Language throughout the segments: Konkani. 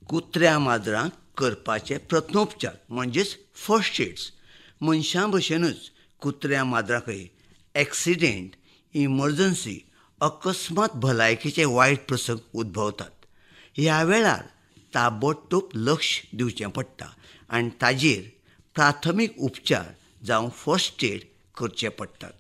कुत्र्या माजरांक करपाचे प्रथमोपचार म्हणजेच फर्स्ट एड्स मनशां भशेनच कुत्र्या माजराकय एक्सिडेंट, इमर्जन्सी, अकस्मात भलायकेचे वायट प्रसंग उद्भवतात. ह्या वेळार ताबडतोब लक्ष दिवचें पडटा आनी ताजेर प्राथमीक उपचार जावं फर्स्ट एड करचे पडटात.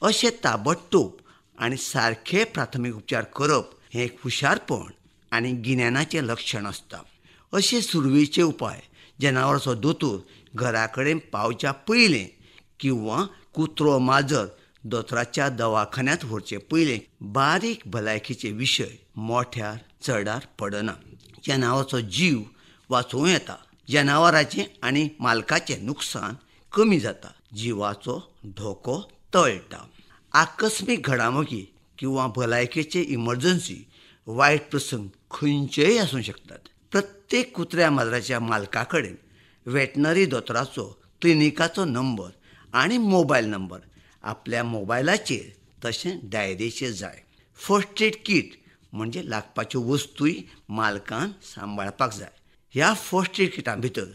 अशें ताबडतोब आनी सारके प्राथमीक उपचार करप हें एक हुशारपण आनी गिन्यानाचें लक्षण आसता. अशे सुरवेचे उपाय जनावराचो दोतोर घरा कडेन पावच्या पयलें किंवा कुत्रो माजर दोतोराच्या दवाखान्यांत व्हरचे पयलें बारीक भलायकेचे विशय मोठ्यार चडार पडना. जनावराचो जीव वाचूं येता, जनावराचें आनी मालकाचें नुकसान कमी जाता, जिवाचो धोको टळटा. आकस्मीक घडामोगी किंवा भलायकेचे इमर्जन्सी वायट प्रसंग खंयचेय आसूं शकतात. प्रत्येक कुत्र्या माजराच्या मालका कडेन वेटनरी दोतोराचो क्लिनिकाचो नंबर आनी मोबायल नंबर आपल्या मोबायलाचेर तशें डायरेचेर जाय. फर्स्ट एड कीट म्हणजे लागपाच्यो वस्तूय मालकान सांबाळपाक जाय. ह्या फर्स्ट एड किटा भितर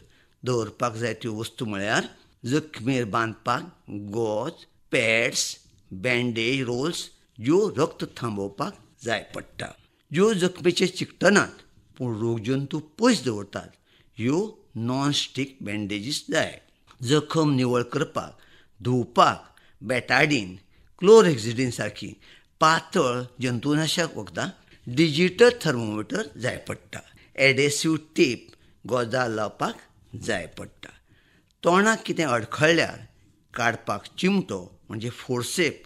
दवरपाक जाय त्यो वस्तू म्हळ्यार जखमेर बांदपाक गॉज, पॅड्स, बँडेज रोल्स ज्यो रक्त थांबोवपाक जाय पडटा. ज्यो जखमेचेर चिकटनात पूण रोगजंतू पयस दवरतात ह्यो नॉन स्टीक बँडेजीस जाय. जखम निवळ करपाक धुवपाक बेटाडीन, क्लोरहेक्सिडीन सारकी पातळ जंतुनाशक वखदां, डिजिटल थर्मोमीटर जाय पडटा. एडेसिव्ह टेप गोजार लावपाक जाय पडटा. तोंडाक कितें अडखळ्ळ्यार काडपाक चिमटो म्हणजे फोर्सेप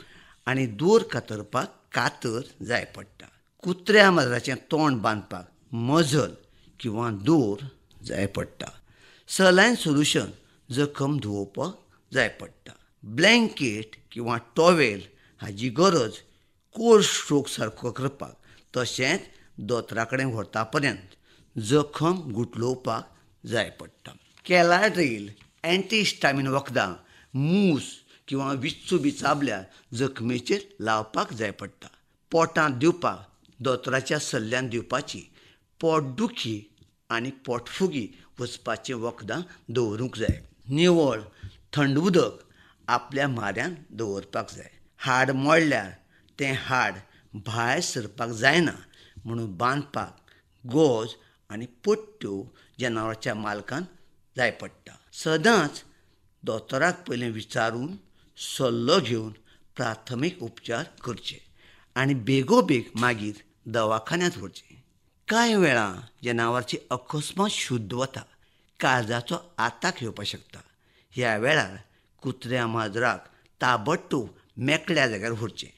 आनी दोर कातरपाक कातर जाय पडटा. कुत्र्या माजराचें तोंड बांदपाक मजल किंवा दोर जाय पडटा. सलायन सोल्युशन जखम धुवपाक जाय पडटा. ब्लँकेट किंवा टॉवेल हाची गरज कोल्ड स्ट्रोक सारको करपाक तशेंच दोतोरा कडेन व्हरता पर्यंत जखम गुटलोवपाक जाय पडटा. कॅलाड्रील, एंटीहिस्टामीन वखदां मूस किंवा विच्चू बी चाबल्यार जखमेचेर लावपाक जाय पडटा. पोटांत दिवपाक दोतोराच्या सल्ल्यान दिवपाची पोटदुखी आनी पोटफुगी वचपाचें वखदां दवरूंक जाय. निवळ थंड उदक आपल्या म्हाऱ्यांत दवरपाक जाय. हाड मोडल्यार तें हाड भायर सरपाक जायना म्हणून बांदपाक गॉज आनी पट्ट्यो जनावराच्या मालकान जाय पडटा. सदांच दोतोराक पयलें विचारून सल्लो घेवन प्राथमीक उपचार करचे आनी बेगोबेग मागीर दवाखान्यांत व्हरचें. कांय वेळां जनावराची अकस्मात शुद्ध वता, काळजाचो आताक येवपाक शकता. ह्या वेळार कुत्र्या माजराक ताबडतोब मेकळ्या जाग्यार व्हरचें.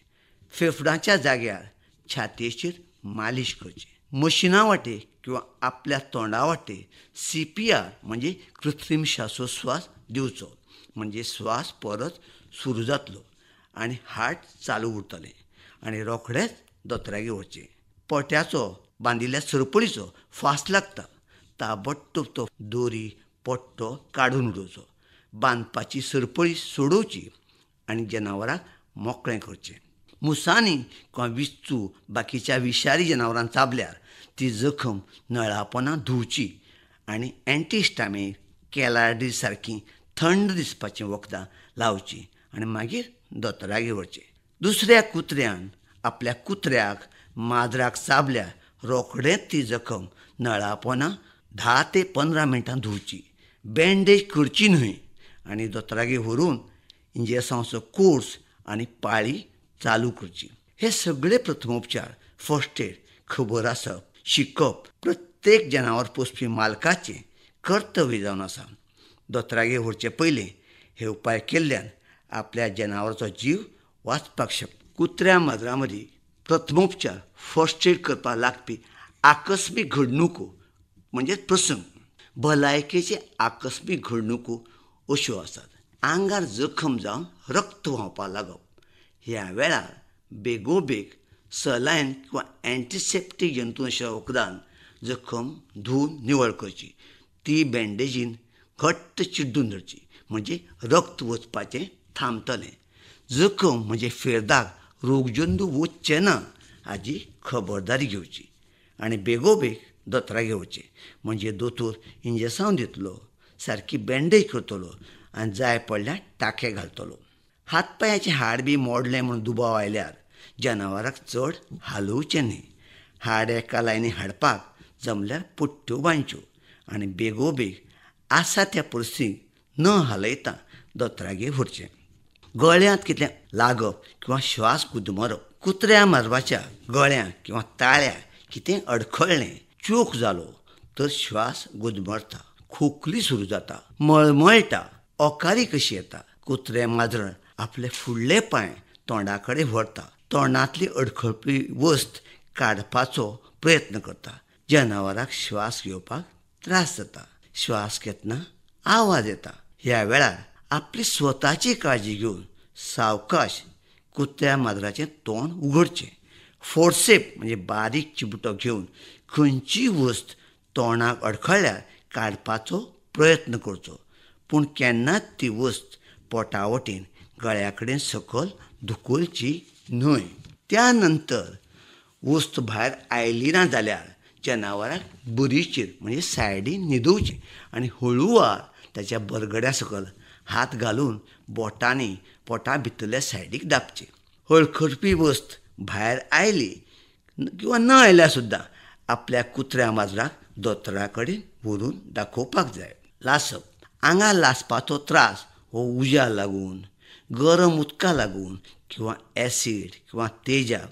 फेफडांच्या जाग्यार छातयेचेर मालीश करचें. मशिना वाटे किंवा आपल्या तोंडा वाटे CPR म्हणजे कृत्रीम श्वासोश्वास दिवचो म्हणजे स्वास परत सुरू जातलो आनी हार्ट चालू उरतलें आनी रोखडेंच दोतोरागेर वचचें. पोट्याचो बांदिल्ल्या सरपळीचो फास लागता, ताबडतोब तो दोरी पट्टो काडून उडोवचो. बांदपाची सरपळी सोडोवची आनी जनावराक मोकळें करचें. मुसांनी किंवा विच्चू बाकीच्या विशारी जनावरांक चाबल्यार ती जखम नळापणां धुवची आनी एंटीहिस्टामीन, कॅलाड्रील सारकीं थंड दिसपाचीं वखदां लावचीं आनी मागीर दोतोरागेर व्हरचें. दुसऱ्या कुत्र्यान आपल्या कुत्र्याक माजराक चाबल्यार रोखडेंच ती जखम नळापणां 10 ते 15 मिनटां धुवची. बँडेज करची न्हय आनी दोतोरागेर व्हरून इंजेक्शनाचो कोर्स आनी पाळी चालू करची. हे सगळे प्रथमोपचार फर्स्ट एड खबर आसप, शिकप प्रत्येक जनावर पोसपी मालकाचें कर्तव्य जावन आसा. दोतोरागेर व्हरचे पयलें हे उपाय केल्ल्यान आपल्या जनावराचो जीव वाचपाक शकता. कुत्र्या माजरां मदीं प्रथमोपचार फर्स्ट एड करपाक लागपी आकस्मीक घडणुको म्हणजे प्रसंग, भलायकेचे आकस्मीक घडणुको अश्यो आसात. आंगार जखम जावन रक्त व्हांवपाक लागप. ह्या वेळार बेगोबेग सलायन किंवा एंटीसेप्टीक जंतुनाशक वखदान जखम धुवन निवळ करची. ती बँडेजीन घट्ट चिड्डून धरची म्हणजे रक्त वचपाचें थांबतलें. जखम म्हणजे फेरदाग रोगजंतू वचचे ना हाची खबरदारी घेवची आनी बेगोबेग दोतोरागेर वचचें. म्हणजे दोतोर इंजेक्शन दितलो, सारकी बँडेज करतलो आनी जाय पडल्यार टांके घालतलो. हातपांयाचें हाड बी मोडलें म्हूण दुबाव आयल्यार जनावराक चड हालोवचें न्ही. हाड एका लायनी हाडपाक जमल्यार पट्ट्यो बांदच्यो आनी बेगोबेग आसा त्या परिस्थितींत न हालयता दोतोरागेर व्हरचें. गळ्यांत कितें लागप किंवा श्वास गुदमरप, कुत्र्या माजराच्या गळ्यांत किंवा ताळ्याक कितें अडखळ्ळें, चूक जालो तर श्वास गुदमरता, खोंकली सुरू जाता, मळमळटा, ओकारी कशी येता. कुत्रें माजर आपले फुडले पांय तोंडा कडेन व्हरता, तोंडांतली अडखळपी वस्त काडपाचो प्रयत्न करता. जनावराक श्वास घेवपाक त्रास जाता, श्वास घेतना आवाज येता. ह्या वेळार आपली स्वताची काळजी घेवन सावकाश कुत्र्या माजराचें तोंड उगडचें. फोर्सेप म्हणजे बारीक चिमटो घेवन खंयची वस्त तोंडाक अडखळ्ळ्यार काडपाचो प्रयत्न करचो, पूण केन्नाच ती वस्त पोटा वटेन गळ्या कडेन सकयल धुकलची न्हय. त्या नंतर वस्त भायर आयली ना जाल्यार जनावराक बरीचेर म्हणजे सायडीन न्हिदोवचें आनी हळुवार ताच्या बरगड्या सकयल हात घालून बोटांनी पोटा भितरल्या सायडीक दाबचें. हळखरपी वस्त भायर आयली किंवा न आयल्यार सुद्दां आपल्या कुत्र्या माजराक दोतोरा कडेन व्हरून दाखोवपाक जाय. लासप, आंगार लासपाचो त्रास हो उज्या लागून, गरम उदका लागून किंवा एसीड किंवा तेजाब,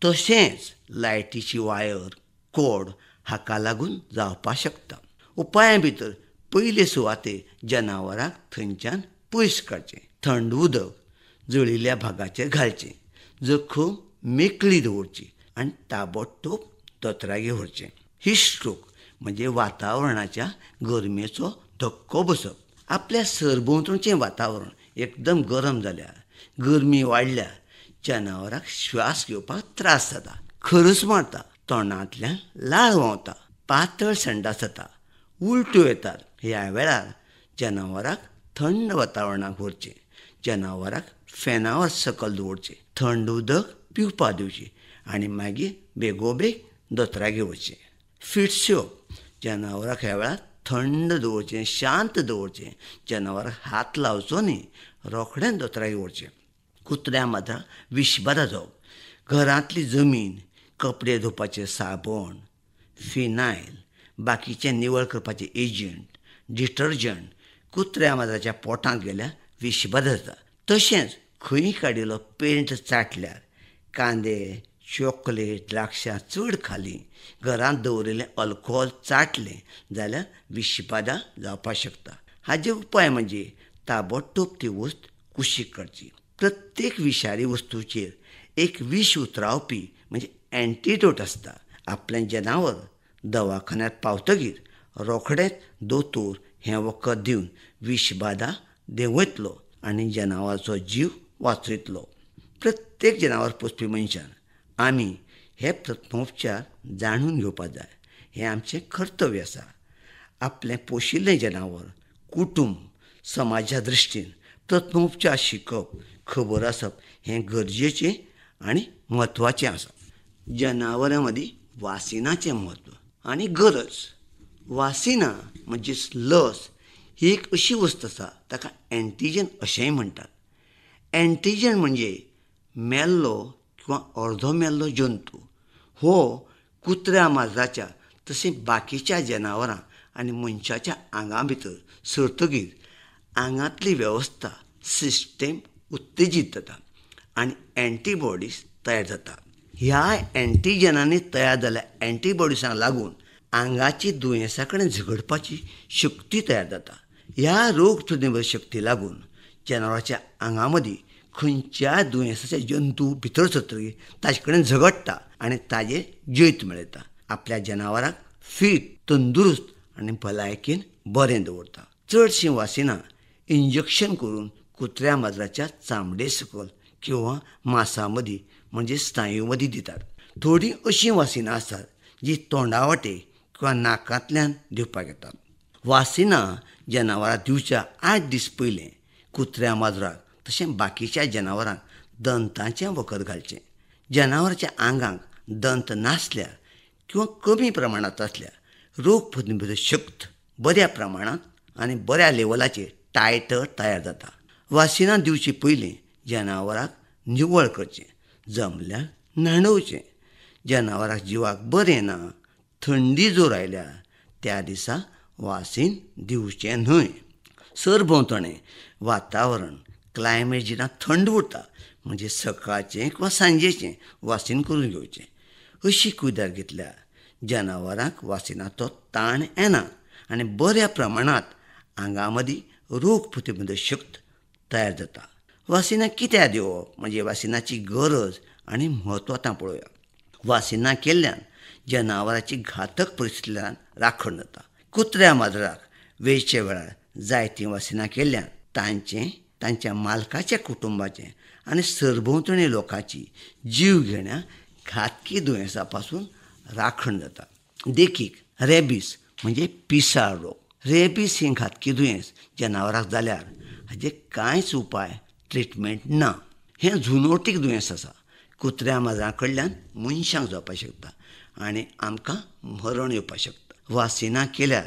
तशेंच लायटीची वायर, कोड हाका लागून जावपाक शकता. उपायां भितर पयले सुवातेर जनावराक थंयच्यान पयस काडचें. थंड उदक जळिल्ल्या भागाचेर घालचें, जखम मेकळी दवरची आनी ताबडतोब दोतोरागेर व्हरचें. हिटस्ट्रोक म्हणजे वातावरणाच्या गरमेचो धक्को बसप. आपल्या सरभोंवतणचें वातावरण एकदम गरम जाल्यार, गरमी वाडल्यार जनावराक श्वास घेवपाक त्रास जाता, खरस मारता, तोंडांतल्यान लाळ व्हांवता, पातळ संडास जाता, उलट्यो येतात. ह्या वेळार जनावराक थंड वातावरणाक व्हरचें. जनावराक फॅनावर सकयल दवरचें, थंड उदक पिवपा दिवचें आनी मागीर बेगोबेग दोतोरागेर वचचें. फिट्स येवप, जनावराक ह्या वेळार थंड दवरचें, शांत दवरचें. जनावराक हात लावचो न्ही, रोखडेंच दोतोरागेर व्हरचें. कुत्र्या माजराक विशबाधा जावप, घरांतली जमीन, कपडे धुवपाचें साबण, फिनायल, बाकीचें निवळ करपाचें एजंट, डिटर्जंट कुत्र्या माजराच्या पोटांत गेल्यार विशबाधा जाता. तशेंच खंय काडिल्लो पेंट चाटल्यार, कांदे, चॉकलेट, द्राक्षां चड खालीं, घरांत दवरिल्लें अल्कोहोल चाटलें जाल्यार विशबाधा जावपाक शकता. हाचे उपाय म्हणजे ताबडतोब ती वस्त कुशीक काडची. प्रत्येक विशारी वस्तूचेर एक विश उतरावपी म्हणजे एंटीडोट आसता. आपलें जनावर दवाखान्यांत पावतकीर रोखडेंच दोतोर हें वखद दिवन विशबाधा देंवयतलो आनी जनावराचो जीव वाचयतलो. प्रत्येक जनावर पोसपी मनशान आमी हे प्रथमोपचार जाणून घेवपाक जाय. हें आमचें कर्तव्य आसा. आपलें पोशिल्लें जनावर, कुटूंब, समाजा दृश्टीन प्रथमोपचार शिकप, खबर आसप हें गरजेचें आनी म्हत्वाचें आसा. जनावरां मदीं वासिनाचें म्हत्व आनी गरज. वासिना म्हणजेच लस ही एक अशी वस्त आसा ताका एंटिजन अशेंय म्हणटात. एंटिजन म्हणजे मेल्लो किंवा अर्दो मेल्लो जंतू. हो कुत्र्या माजराच्या तशें बाकीच्या जनावरां आनी मनशाच्या आंगा भितर सरतकीर आंगांतली वेवस्था सिस्टेम उत्तेजीत जाता आनी एंटीबॉडीज तयार जाता. ह्या एंटिजनांनी तयार जाल्ल्या एंटीबॉडीजांक लागून आंगाची दुयेंसां कडेन झगडपाची शक्ती तयार जाता. ह्या रोग प्रतिरोधक शक्ती लागून जनावराच्या आंगा मदीं खंयच्याय दुयेंसाचे जंतू भितर सरतकीर ताजे कडेन झगडटा आनी ताजेर जैत मेळयता. आपल्या जनावराक फीट, तंदुरुस्त आनी भलायकेन बरें दवरता. चडशीं वासिनां इंजेक्शन करून कुत्र्या माजराच्या चामडे सकयल किंवा मांसा मदीं म्हणजे स्नायू मदीं दितात. थोडीं अशीं वासिनां आसात जीं तोंडा वाटे किंवा नाकांतल्यान दिवपाक येतात. वासिनां जनावरांक दिवच्या 8 दीस पयलें कुत्र्या माजराक तशें बाकीच्या जनावरांक दंताचें वखद घालचें. जनावराच्या आंगांक दंत नासल्यार किंवा कमी प्रमाणांत आसल्यार रोग प्रतिरोधक शक्त बऱ्या प्रमाणांत आनी बऱ्या लेवलाचेर टायटर तयार जाता. वासिनां दिवचे पयलीं जनावरांक निवळ करचें, जमल्यार न्हाणोवचें. जनावरांक जिवाक बरें ना, थंडी जोर आयल्यार त्या दिसा वासीन दिवचें न्हय. सरभोंवतणें वातावरण क्लायमेट जेन्ना थंड उरता म्हणजे सकाळचें किंवा सांजेचें वासीन करून घेवचें. अशी कुयदाद घेतल्यार जनावरांक वासिनाचो ताण येना आनी बऱ्या प्रमाणांत आंगा मदीं रोग प्रतिरोधक शक्त तयार जाता. वासिनां कित्याक दिवप म्हणजे वासिनाची गरज आनी म्हत्व आतां पळोवया. वासिनां केल्ल्यान जनावरांची घातक परिस्थितींतल्यान राखण जाता. कुत्र्या माजराक वेळचे वेळार जायतीं वासिनां केल्ल्यान तांच्या मालकाच्या कुटुंबाचें आनी सरभोंवतणी लोकांची जीव घेण्या घातकी दुयेंसां पासून राखण जाता. देखीक रेबीज म्हणजे पिसाळ रोग. रेबीज ही घातकी दुयेंस जनावरांक जाल्यार हाचे कांयच उपाय ट्रिटमेंट ना. हें झुनोटीक दुयेंस आसा. कुत्र्या माजरां कडल्यान मनशांक जावपाक शकता आनी आमकां मरण येवपाक शकता. वासिनां केल्यार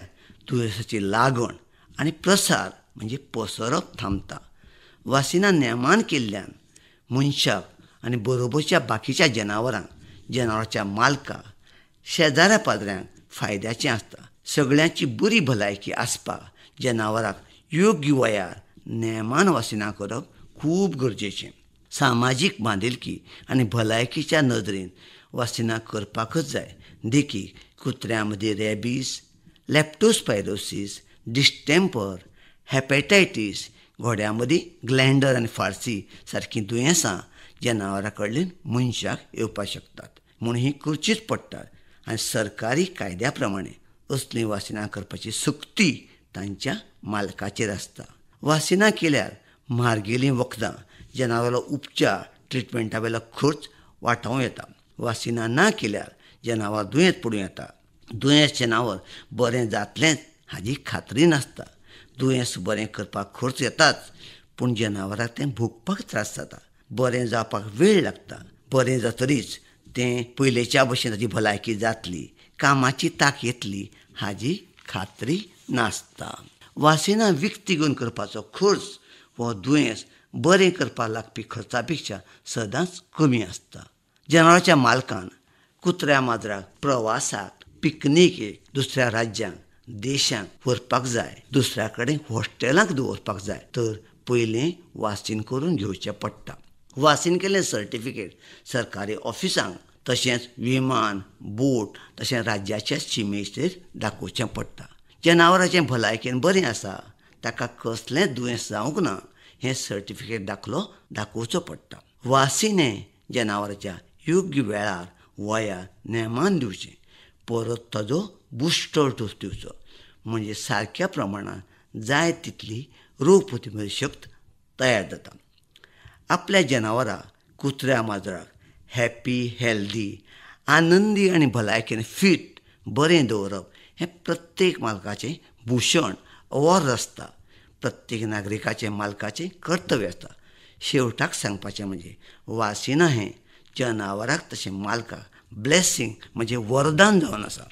दुयेंसाची लागण आनी प्रसार म्हणजे पसरप थांबता. वासिनां नेमान केल्ल्यान मनशाक आनी बरोबरच्या बाकीच्या जनावरांच्या मालकाक शेजाऱ्या पाद्र्यांक फायद्याचें आसता. सगळ्यांची बरी भलायकी आसपाक जनावरांक योग्य वयार नेमान वासिनां करप खूब गरजेचें. सामाजीक बांदिलकी आनी भलायकीच्या नदरेन वासिनां करपाकच जाय. देखीक कुत्र्यां मदीं रेबीज, लेप्टोस्पायरोसीस, डिस्टेंपर, हेपेटायटीस, घोड्यां मदीं ग्लँडर आनी फार्सी सारकीं दुयेंसां जनावरां कडल्यान मनशाक येवपाक शकतात. म्हूण ही करचीच पडटात आनी सरकारी कायद्या प्रमाणें असलीं वासिनां करपाची सक्ती तांच्या मालकाचेर आसता. वासिनां केल्यार म्हारगेलीं वखदां, जनावरां उपचार, ट्रिटमेंटा वेलो खर्च वाटावं येता. वासिनां ना केल्यार जनावर दुयेंत पडूं येता. दुयेंस जनावर बरें जातलेंच हाची खात्री नासता. दुयेंस बरें करपाक खर्च येताच, पूण जनावरांक तें भोगपाक त्रास जाता. बरें जावपाक वेळ लागता. बरें जातरीच तें पयलेच्या भशेन ताची भलायकी जातली, कामाची तांक येतली हाची खात्री नासता. वासिनां विकती घेवन करपाचो खर्च हो दुयेंस बरें करपाक लागपी खर्चा पेक्षा सदांच कमी आसता. जनावरांच्या मालकान कुत्र्या माजराक प्रवासाक, पिकनिकेक दुसऱ्या राज्यांक, देशांक व्हरपाक जाय, दुसऱ्या कडेन हॉस्टेलांत दवरपाक जाय तर पयलीं वासीन करून घेवचें पडटा. वासीन केल्लें सर्टिफिकेट सरकारी ऑफिसांक तशेंच विमान, बोट तशेंच राज्याच्या शिमेचेर दाखोवचें पडटा. जनावरांचें भलायकेन बरें आसा, ताका कसलेंच दुयेंस जावंक ना हें सर्टिफिकेट दाखोवचो पडटा. वासीन हें जनावरांच्या योग्य वेळार वयार नेमान दिवचें. परत ताजो बुस्टर डोस दिवचो म्हणजे सारक्या प्रमाणांत जाय तितली रोग प्रतिरोधक शक्त तयार जाता. आपल्या जनावरांक कुत्र्या माजराक हॅपी, हेल्दी, आनंदी आनी भलायकेन फीट बरें दवरप हें प्रत्येक मालकाचें भुशण वोर्र आसता. प्रत्येक नागरिकाचें मालकाचें कर्तव्य आसता. शेवटाक सांगपाचें म्हणजे वासिनां हें जनावराक तशें मालकाक ब्लेसिंग म्हणजे वरदान जावन आसा.